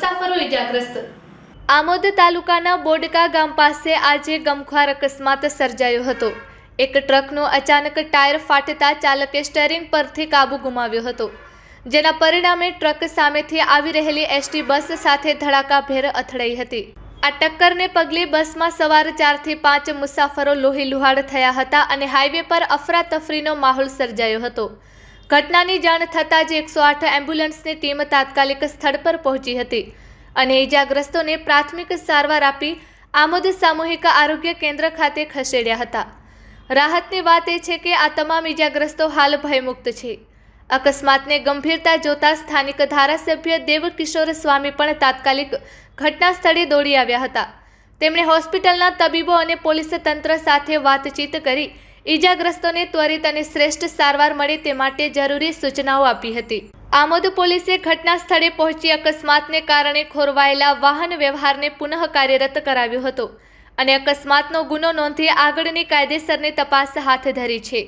મુસાફરો ઇજાગ્રસ્ત। આમોદ તાલુકાના બોડકા ગામ પાસે આજે ગમખ્વાર અકસ્માત સર્જાયો હતો। એક ટ્રકનો અચાનક ટાયર ફાટતા ચાલકે સ્ટીયરિંગ પરથી કાબુ ગુમાવ્યો હતો, જેના પરિણામે ટ્રક સામેથી આવી રહેલી એસટી બસ સાથે ધડાકાભેર અથડાઈ હતી। આ ટક્કરને પગલે બસમાં સવાર 4 થી 5 મુસાફરો લોહીલુહાણ થયા હતા અને હાઈવે પર અફરાતફરીનો માહોલ સર્જાયો હતો। ઘટનાની જાણ થતાં જ 108 એમ્બ્યુલન્સની ટીમ તાત્કાલિક સ્થળ પર પહોંચી હતી અને ઇજાગ્રસ્તોને પ્રાથમિક સારવાર આપી આમોદ સામૂહિક આરોગ્ય કેન્દ્ર ખાતે ખસેડ્યા હતા। રાહતની વાત એ છે કે આ તમામ ઇજાગ્રસ્તો હાલ ભયમુક્ત છે। અકસ્માતને ગંભીરતા જોતા સ્થાનિક ધારાસભ્ય દેવકિશોર સ્વામી પણ તાત્કાલિક ઘટના સ્થળે દોડી આવ્યા હતા। તેમણે હોસ્પિટલના તબીબો અને પોલીસ તંત્ર સાથે વાતચીત કરી ઇજાગ્રસ્તોને ત્વરિત અને શ્રેષ્ઠ સારવાર મળે તે માટે જરૂરી સૂચનાઓ આપી હતી। આમોદ પોલીસે ઘટના સ્થળે પહોંચી અકસ્માતને કારણે ખોરવાયેલા વાહન વ્યવહારને પુનઃ કાર્યરત કરાવ્યો હતો અને અકસ્માતનો ગુનો નોંધી આગળની કાયદેસરની તપાસ હાથ ધરી છે।